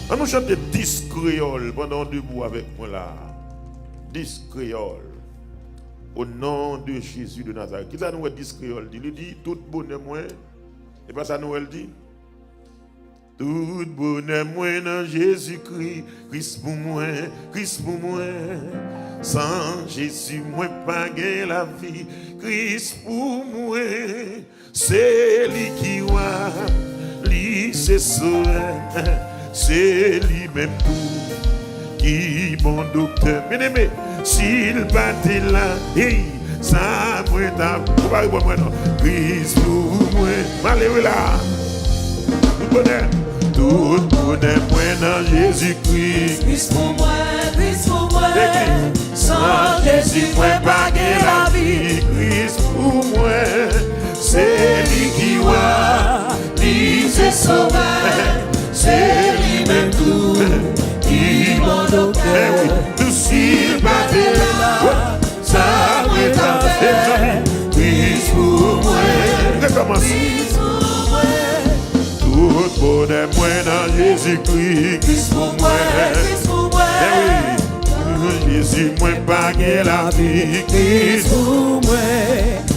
On nous chante 10 créoles pendant debout avec moi là. 10 créoles. Au nom de Jésus de Nazareth. Qui ça nous 10 créoles dit? Il dit tout bonheur moi. Et pas ça nous elle dit? Tout bonheur moi dans Jésus-Christ. Christ pour moi, Christ pour moi. Sans Jésus moi pas gain la vie. Christ pour moi. C'est lui qui voit. Lui c'est sauveur. C'est lui-même tout qui bon docteur. Bien aimé, s'il battait là, hey, ça moi t'a pas moi non. Christ pour moi, malheureux là. Tout bonheur moi dans Jésus-Christ. Christ pour moi, Christ pour moi. Sans Jésus moi pas la vie. Christ pour moi, c'est lui qui voit, lui c'est sauveur. C'est lui-même tout qui m'en docteur. Tout s'il battait là, ça m'est fait. Christ pour moi. Recommence. Tout bonheur moi dans Jésus-Christ. Christ pour moi, Christ pour moi. Jésus moi pas la vie. Christ pour moi.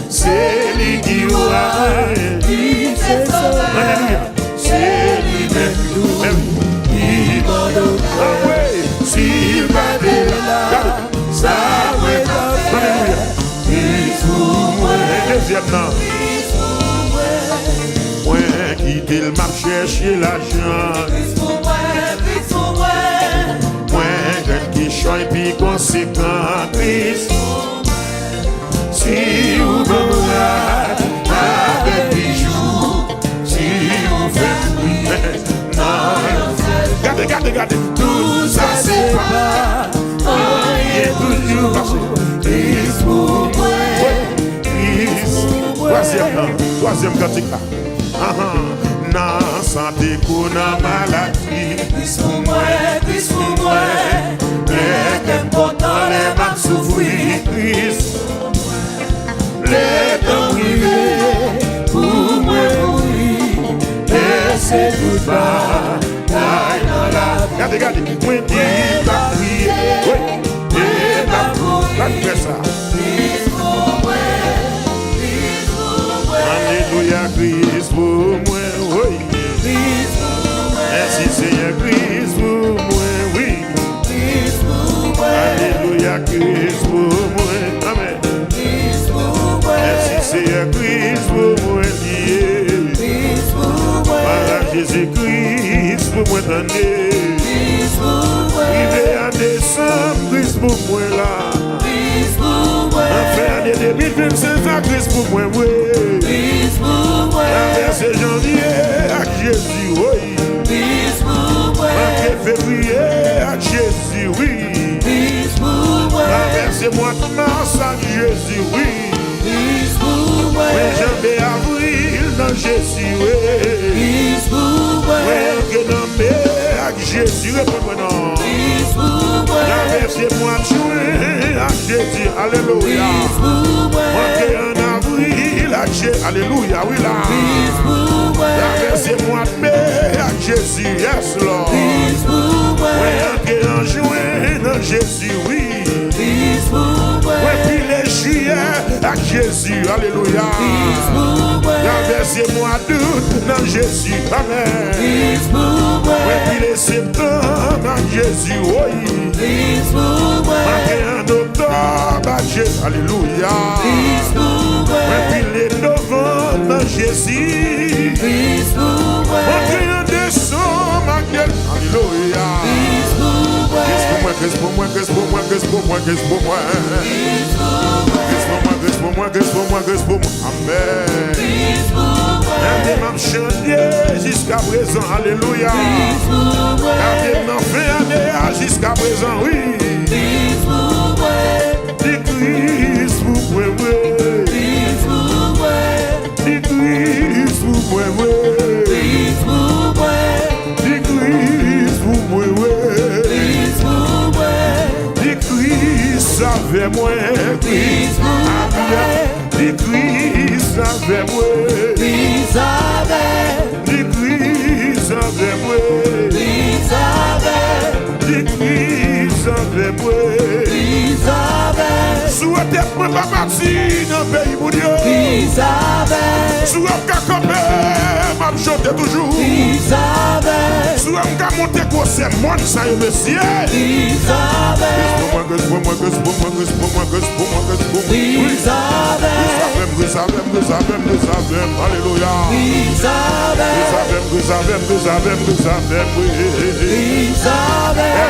C'est lui qui voit, lui c'est sauveur. C'est lui-même tout qui m'en docteur. S'il battait là, ça m'est fait. Christ pour moi. Deuxième nom. Moi quitter le marché chercher l'argent. Christ pour moi, Christ pour moi. Moi qui choisit puis conséquent. Christ pour moi. Si vous me avec bijoux, si vous faites non, regardez, tout ça c'est pas, il est toujours marché. Christ pour moi, Christ. Troisième cantique là. Non, santé qu'on a maladie. Christ pour moi, Christ pour moi. Les thèmes pourtant les marques souffrir. Christ. Les temps privés pour moi mourir. Laissez tout bas. Regardez, moi dis pas prier. Oui, et pas prier. Ça. Christ pour moi, Christ pour moi. Alléluia, Christ pour moi, oui. Christ pour moi. Merci Seigneur, Christ pour moi, oui. Christ pour moi. Alléluia, Christ pour moi, amen. Christ pour moi. Merci Seigneur, Christ pour moi, lié. Christ pour moi. Par Jésus-Christ pour moi, donner. Christ pour moi. Privé en décembre, Christ pour moi, là. Christ pour moi. En fin d'année 2025, Christ pour moi, oui. Christ pour moi. Verset janvier, avec Jésus, oui. Christ pour moi. En février, avec Jésus, oui. Christ pour moi. Verset mois de mars, avec Jésus, oui. Christ pour moi. Oui, janvier, avril, dans Jésus, oui. Christ pour moi. Oui, que dans mai, avec Jésus, réponds-moi non. Christ pour moi. Verset mois de juin, avec Jésus, alléluia. Christ pour moi. Oui, en avril, avec Jésus, alléluia, oui là. Christ pour moi. Verset mois de mai, avec Jésus, yes Lord. Christ pour moi. Oui, en juin, dans Jésus, oui. Christ pour moi. Oui, puis les juillet, avec Jésus, alléluia. Christ pour moi. Verset mois d'août, dans Jésus, amen. Christ pour moi. Oui, puis les septembre, avec Jésus, oui. Christ pour moi. En octobre, avec Jésus, alléluia. Christ pour moi. Oui, puis les novembre, dans Jésus. Christ pour moi. En décembre, avec Jésus, alléluia. Christ pour moi. Christ pour moi, Christ pour moi, Christ pour moi, Christ pour moi, Christ pour moi. Christ pour moi, Christ pour moi, Christ pour moi, Christ pour moi, amen. Christ pour moi. Gardez ma chantier jusqu'à présent, alléluia. Christ pour moi. Gardez ma fin année jusqu'à présent, oui. Christ pour moi. Dis Christ pour moi, oui. Christ pour moi. Dis Christ pour moi, oui. Christ pour moi. Dis Christ pour moi, oui. Christ pour moi. Dis Christ avec moi, Christ pour moi. Dis Christ avec moi. Christ avec. Dis Christ avec moi. Christ avec. moi. Sous la tête, moi, pas parti dans le pays, mon Dieu. Sous la campé, m'a chanté toujours. Sous la monté, quoi, c'est moi, ça y est, monsieur. Alléluia.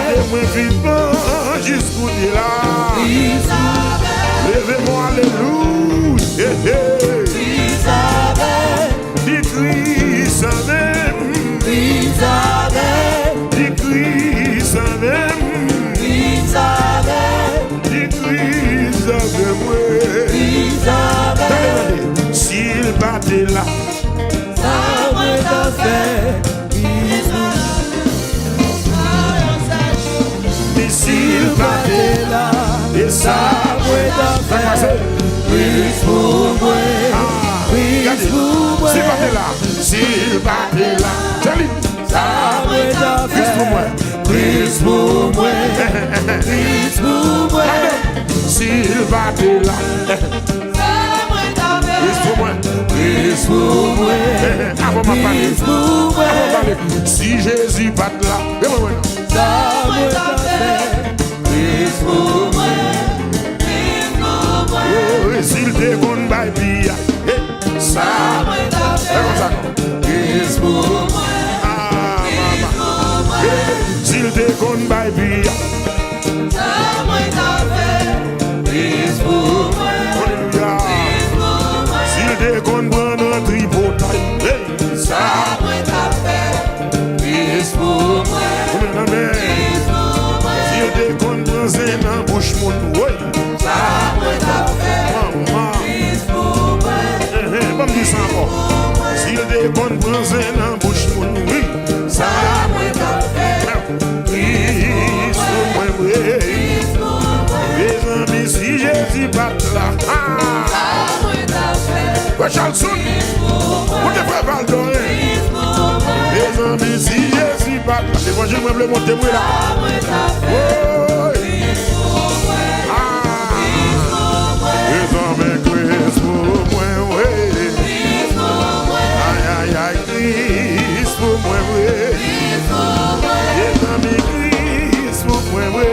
Aidez-moi vivement jusqu'au là. Levez-moi, alléluia. Dit Christ même. Dit Christ même. Dit Christ même. S'il battait là, ça m'a fait. S'il battait là, et ça m'a fait. Plus pour moi. S'il battait là, s'il battait là, ça m'a fait. Plus pour moi. Plus pour moi. S'il battait là, plus pour moi. Plus pour moi. Avant ma parler. Plus pour moi. Si Jésus bat là, ça m'a fait. Plus pour moi. Plus pour moi. s'il te compte by pia, ça m'a fait. Plus pour moi. S'il te compte by pia, ça m'a fait. Plus pour moi. alléluia. S'il te compte prendre un tripotail, ça m'a fait. Plus pour moi. S'il te compte prendre un bouche mon oui, ça m'a fait. maman. Plus pour moi. Pas me dire ça encore. S'il te compte prendre un bouche mon oui, ça m'a fait. Christ moi oui. Mes amis, si Jésus bat là, Charlson, vous devez pas le donner. Mes amis, si Jésus bat là, l'évangile me le monter moi là. Mes amis, Christ pour moi oui. Aïe aïe aïe, Christ pour moi oui. Mes amis, Christ pour moi oui.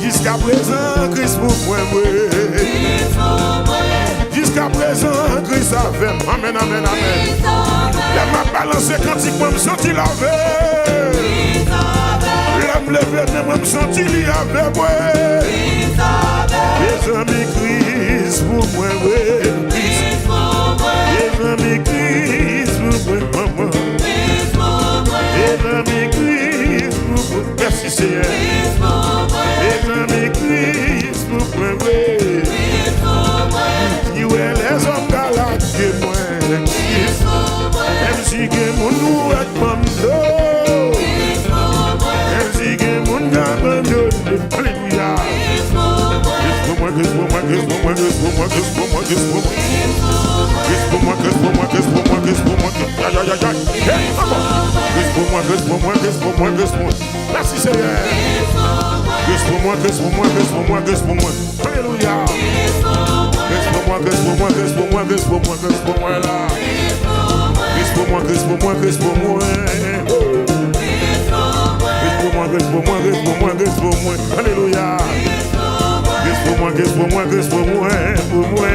Jusqu'à présent, Christ pour moi, jusqu'à présent, Christ a fait. Amen, amen, amen. Il m'a balancé quand il m'a senti la veille. Il m'a levé, mais m'a senti il y avait moi. Les amis, Christ pour moi, les amis, Christ pour moi, maman. Les amis, Christ pour moi. Merci Seigneur. Les amis Christ pour moi. Tu es les hommes galates que moi. Même si que mon nous est mando. Même si que mon gamin de alléluia. Christ pour moi, Christ pour moi, Christ pour moi, Christ pour moi, Christ pour moi, Christ pour moi. Christ pour moi, Christ pour moi, Christ pour moi, Christ pour moi. Aïe aïe aïe aïe. Christ pour moi, Christ pour moi, Christ pour moi, Christ pour moi. Merci Seigneur. Christ pour moi, Christ pour moi, Christ pour moi, Christ pour moi. Alléluia. Christ pour moi, Christ pour moi, Christ pour moi, Christ pour moi, Christ pour moi là. Christ pour moi, Christ pour moi, Christ pour moi. Christ pour moi, Christ pour moi, Christ pour moi, Christ pour moi. Alléluia. Christ pour moi, Christ pour moi, Christ pour moi, pour moi.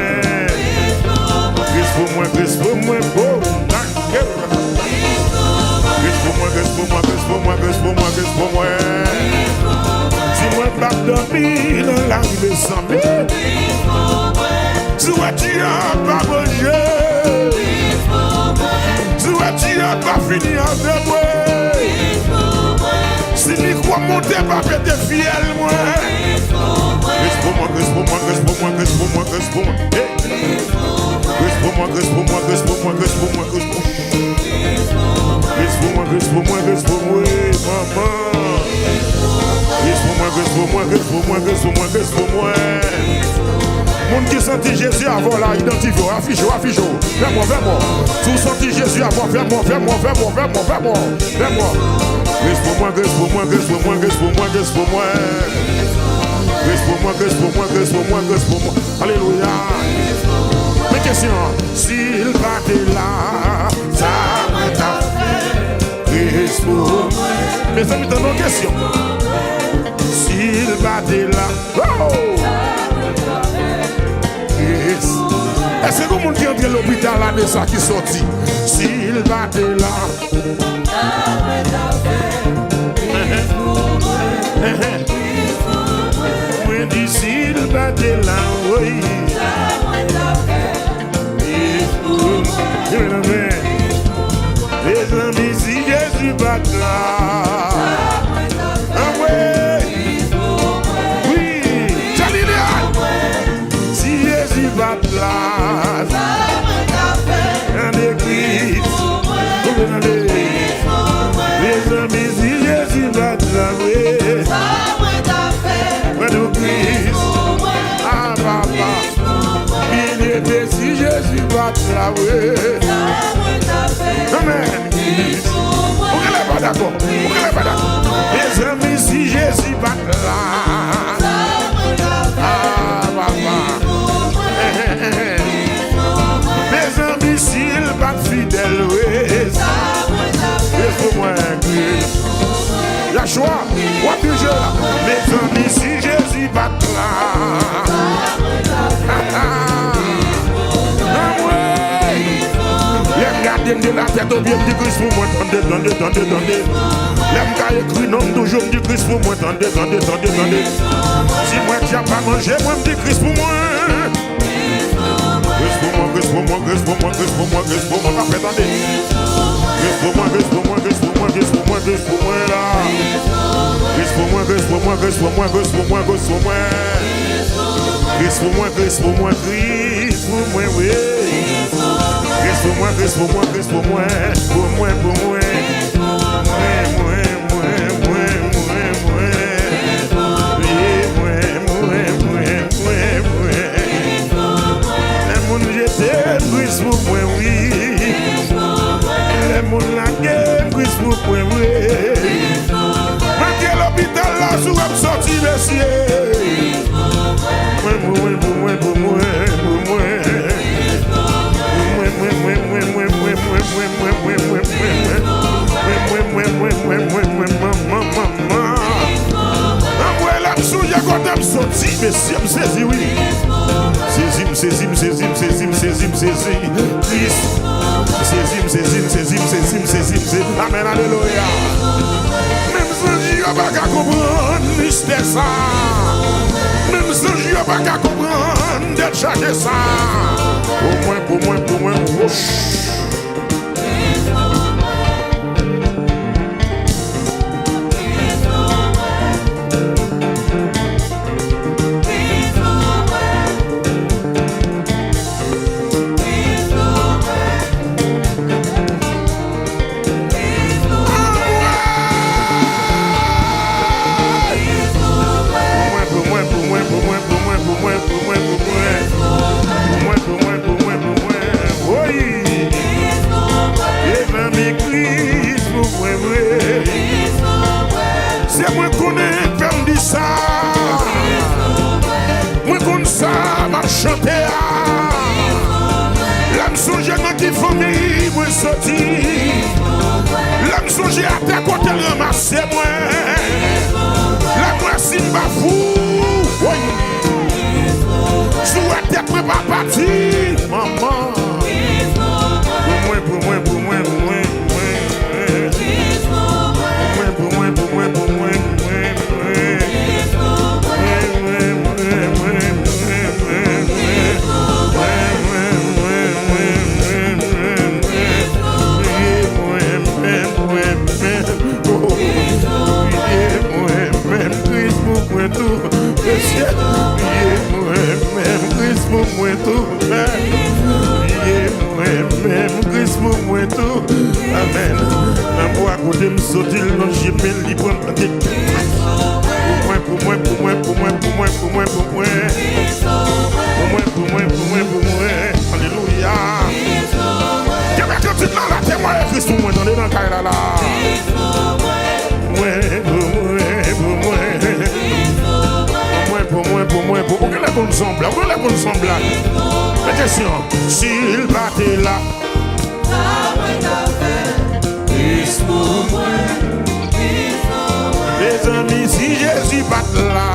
Christ pour moi, Christ pour moi, pour moi. Christ pour moi, Christ pour moi, Christ pour moi, Christ pour moi, Christ pour moi. Si moi je vais dormir dans la rue sans mille, si moi tu n'as pas mangé, si moi tu n'as pas fini avec moi, si tu crois monter, pas péter fiel moi. Christ pour moi, Christ pour moi, Christ pour moi, Christ pour moi, Christ pour moi. Christ pour moi, Christ pour moi, Christ pour moi, Christ pour moi, Christ pour moi. Christ pour moi, Christ pour moi, Christ pour moi, maman. Christ pour moi, Christ pour moi, Christ pour moi, Christ pour moi, Christ pour moi. Monde qui sentit Jésus avant là, identifie, affiche. Fais-moi. Tout sentit Jésus avant, fais-moi. Grâce pour moi. Alléluia. Mes questions, s'il battait là, ça m'a fait. Grâce pour moi. Mes amis, dans nos questions. S'il battait là, oh! Yes. Est-ce que vous qui entre l'hôpital là de ça qui sortit? S'il battait là, moi dis s'il battait là, oui. Les amis, si Jésus bat là, ah ouais, oui, Jalila, si Jésus bat là, en église, les amis, si Jésus bat là, oui, en église, ah papa, bien aimé, si Jésus bat là, oui. Amen. On n'est pas d'accord. Les amis, si Jésus bat là. Ah, papa. Mes amis, s'il bat fidèle, oui. Laisse-moi un Christ. Yahshua, what do you? Mes amis, si Jésus bat là. L'aime de la tête au bien du Christ pour moi, tendez. L'aime qu'à écrire nom toujours du Christ pour moi, tendez. Si moi tu n'as pas mangé, moi me dis Christ pour moi. Christ pour moi, pas fait tendez. Christ pour moi là. Christ pour moi, oui. Grâce pour moi. Les monde j'étais, grâce pour moi, oui. Les monde la guerre, grâce pour moi, oui. Marquez l'hôpital là, sous la sortie, messieurs. Pour moi. Messie, me saisis, oui. Saisis. Amen, alléluia. Même si je n'ai pas qu'à comprendre mystère ça. Même si je n'ai pas qu'à comprendre d'être chaque ça. Pour moi. C'est moi qu'on est comme dit ça. Moi qu'on ça m'a chanté. L'âme songe dans qui famille moi sorti. L'âme songe à ta côté ramasser moi. La moi si m'a fou. Sous la tête moi pas parti. Maman. Pour moi. Muito même Christ pour moi tout. Amen. Dans moi à côté me sauter dans Gmail li prend tête. Pour moi. Alléluia. Quand tu dans la témoin Christ pour moi dans le caille là. Pour moi, la bonne semblable, la bonne semblable. Attention, s'il battait là, les amis, si Jésus bat là,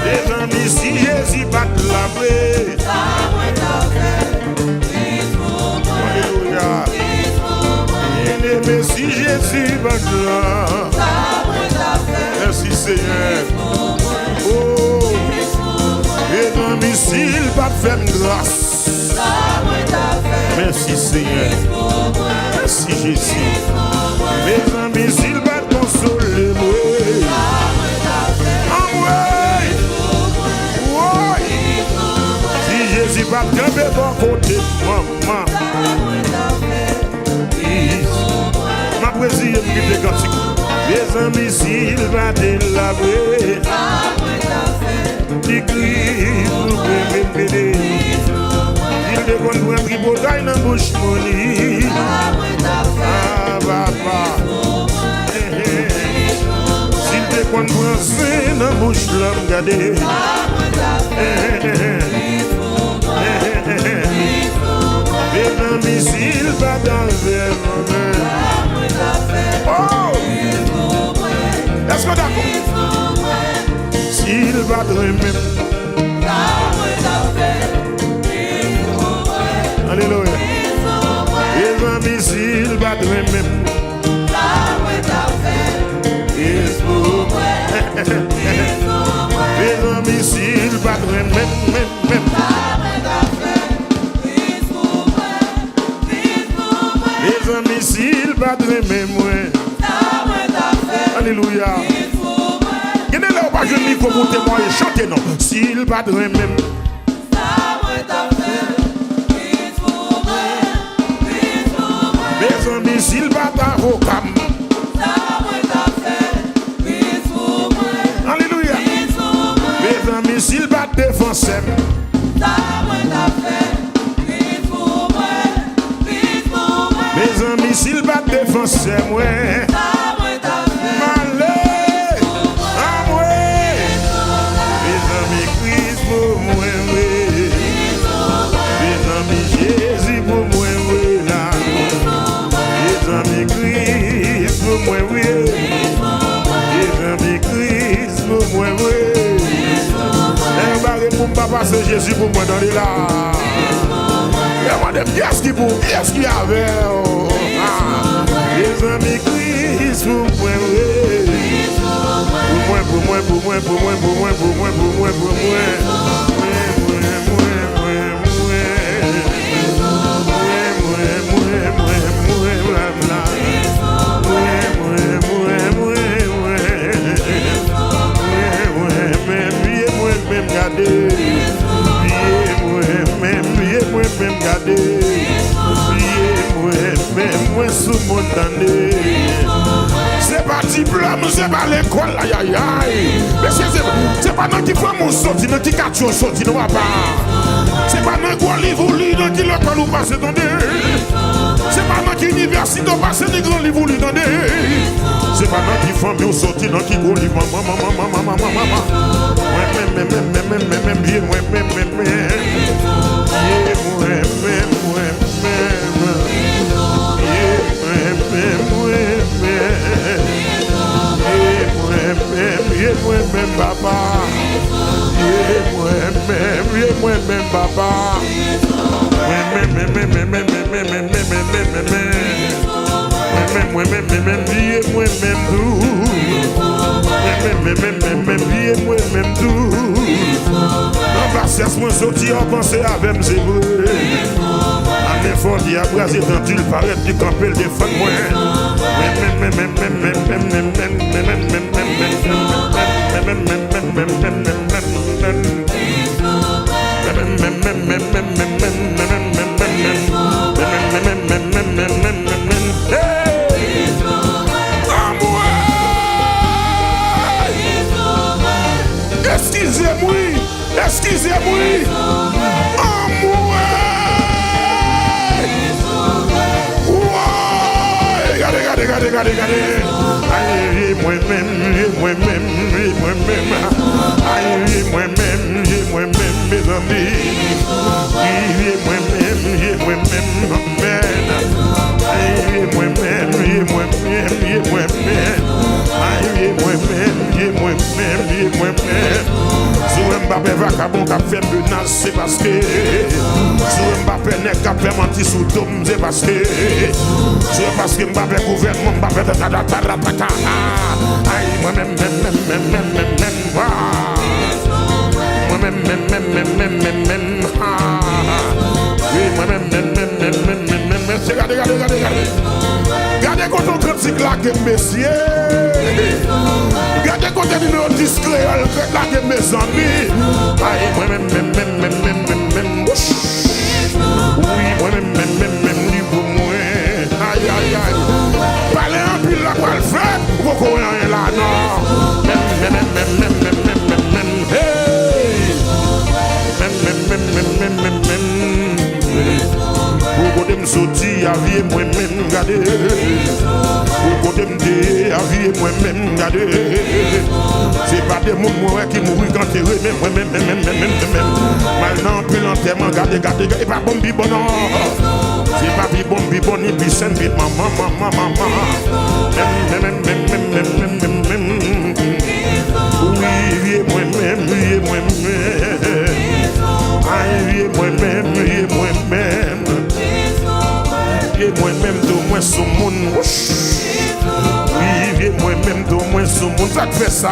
les amis, si Jésus bat là, alléluia. Mais si Jésus bat là, merci Seigneur. Oh, et dans s'il va faire grâce. Merci Seigneur. Merci Jésus. Mes amis, s'il va consoler moi. Si Jésus va camper bon côté, maman. Ma poésie est plus cantique. Les amis, s'il va délaver, il crie, il déconne pour un tripotaille dans la bouche, moni. Ah, papa. S'il déconne pour un sein dans la bouche, l'homme, regardez. Les amis, s'il va dans le verre, oh! Est-ce que d'accord? S'il va de même. Alléluia. Les amis, s'il va de même. Les amis, s'il va de même. Les amis, s'il va de même. Alléluia. Gardez là, pas je n'y faut monter moi et chanter non. S'il va de même. Mes amis, s'il va d'avocam. Alléluia. Mes amis, s'il va défenseur. Mes amis, s'il va défenseur, ouais. Papa, c'est Jésus pour moi dans les là. Qu'est-ce qu'il y avait? Les amis Christ pour c'est pas diplôme, c'est pas l'école, aïe aïe aïe. Mais c'est pas dans qui femme on sorti, dans qui quartier on sorti, non pas. C'est pas dans quoi livre lit, dans qui l'école ou passe, attendez. C'est pas dans qui université on passe, des grands livres lit, attendez. C'est pas dans qui femme on sorti, dans qui gros livre, maman. Moi sorti en pensée avec mes hébreux. Un effort d'y abraser dans tu le paraît du campel des femmes moi. Excusez-moi. En moi. Regardez. Aïe, moi-même. Aïe, moi-même, mes amis. Mbappé va kabon kap fait menace c'est parce que si Mbappé n'est qu'à faire mentir sous tom c'est parce que Mbappé gouvernement Mbappé aïe moi-même regardez quand on critique la game messieurs. Regardez quand on dit nos disques créoles, la game mes amis. Aïe, moi-même. Oui, moi-même, libre moi. Aïe. Parlez un peu là, quoi le fait? Pourquoi rien là, non? Pour côté me sortir, aviez moi-même gardé. Pour côté me dire, aviez moi-même gardé. C'est pas des mots qui mourent quand tu es moi-même. Maintenant, puis l'enterrement, gardez. Et pas bon bibon, non. C'est pas bibon, ni piscine, maman. Oui, moi-même. Aïe, moi-même. Et moi-même de moins sous mon oui, moi-même de moins sous mon ça fait ça.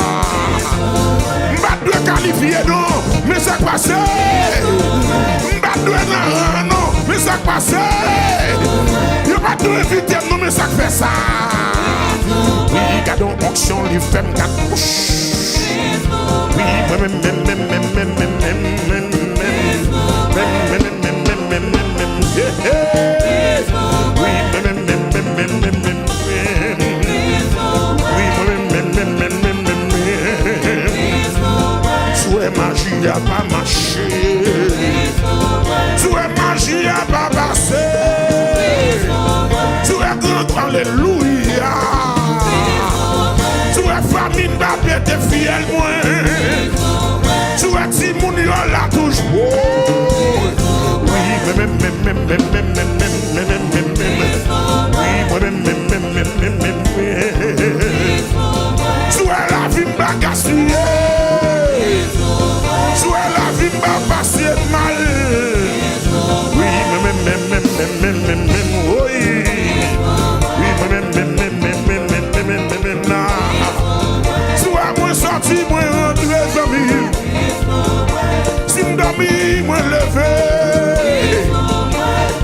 M'bat de qualifier non, mais ça passe. M'bat de non, mais ça passe. Y'a pas de éviter non, mais ça fait ça. Oui, gardons onction les femmes quatre couches. Oui, moi-même. Magie a pas marché. Tu es magie a pas passé. Tu es grand, alléluia. Tu es famine d'abé tes fidèles moins. Tu es Timoun là toujours. Oui, même. Tu es la vie bagassier. Tu es la vie m'a passé mal. Oui, même. Tu es moins sorti, moins rentré, amis. Si m'dormi, moins levé.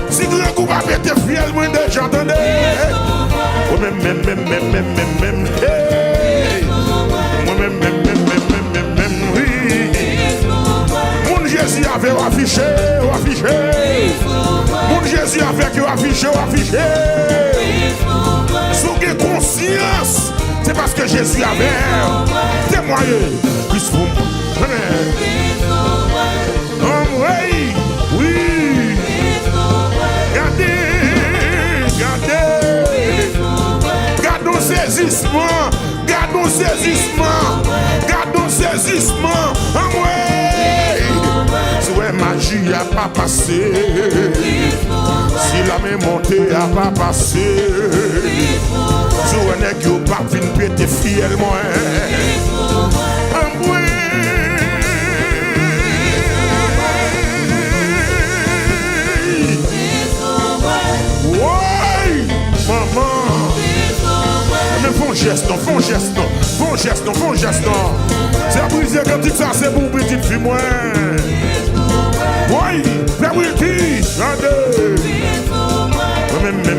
Si grand coup va péter fiel, moins déjà entendu. Oh, même. Jésus avait affiché. Mon Jésus avait affiché. Si vous avez conscience, c'est parce que Jésus avait témoigné. Plus pour moi. Oui. Gardons saisissement. Magie a pas passé. Si la main montée a pas passé. Si on est qui pas venu péter fiel moi. Oui, maman. Mais font geste. C'est brisé quand tu ça c'est pour petite fille moi. Oui, Père Wilkie, regardez. Regardez.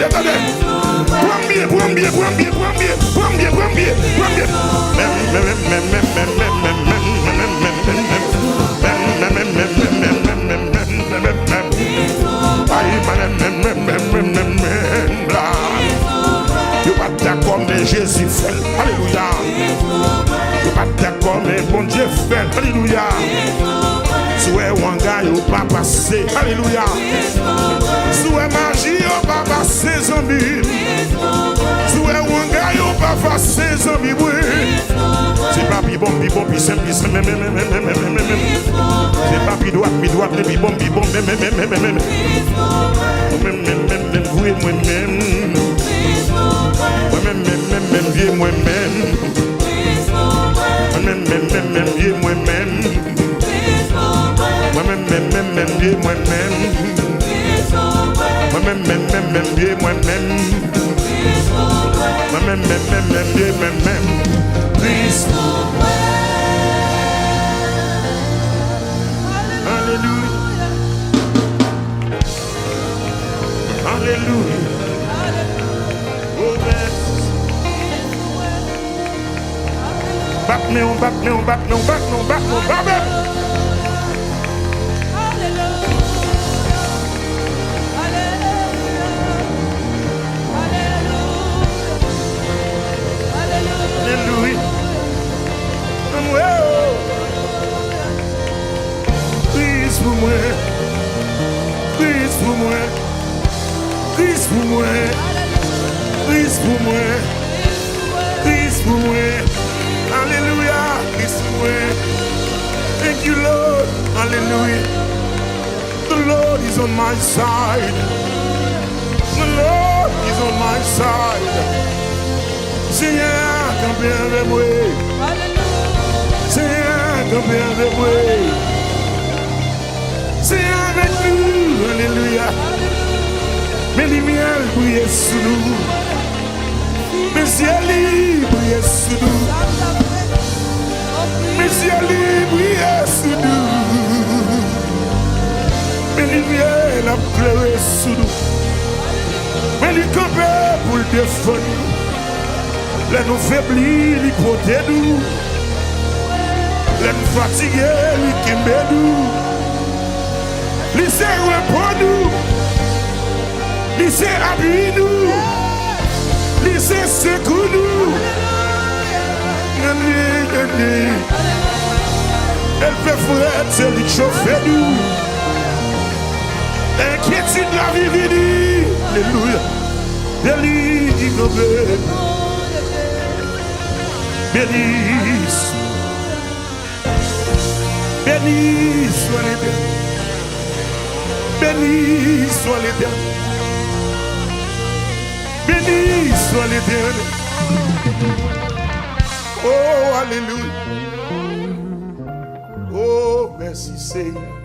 attendez. Tu pas d'accord, mais Jésus fait. Alléluia. Tu pas d'accord, mais bon Dieu fait. Alléluia. Souhait wanga yo pas passé. Alléluia. Souhait magie yo pas passé zombie. Souhait wanga yo pas passé zombie. C'est pas bi bon, puis simple, c'est pas bi droite, mais bi bon, même. Oui, moi-même. Moi-même, vieux moi-même. Moi-même, vieux moi-même. Moi-même, vieux moi-même. Moi-même, vieux moi-même. Moi-même, vieux moi-même. Alléluia. Alléluia. Oh, back me. Alléluia. Please pour moi. Please pour moi. Please pour moi. Please pour moi. Please pour moi. Alléluia. Please pour moi. Thank you, Lord. Hallelujah. The Lord is on my side. The Lord is on my side. Seigneur, campé avec moi. Seigneur, campé avec moi. Seigneur avec nous. Alléluia. Mes lumières brillent sous nous. Mes cieux brillent sous nous. Mes cieux brillent sous nous. Mes lumières la pleuré sous nous. Mais lui camper pour le défendre. Les nous faiblis, lui protège nous. Les nous fatigués, lui kembe nous. Lui c'est repos nous. Lui c'est appui nous. Lui c'est secours nous. Elle fait frère, c'est lui chauffer nous. L'inquiétude la vie venue. Alléluia. Délit innové. Bénis. Bénis soit l'Éternel. Bénis soit l'Éternel. Bénis soit l'Éternel. Oh, alléluia. Oh, merci Seigneur.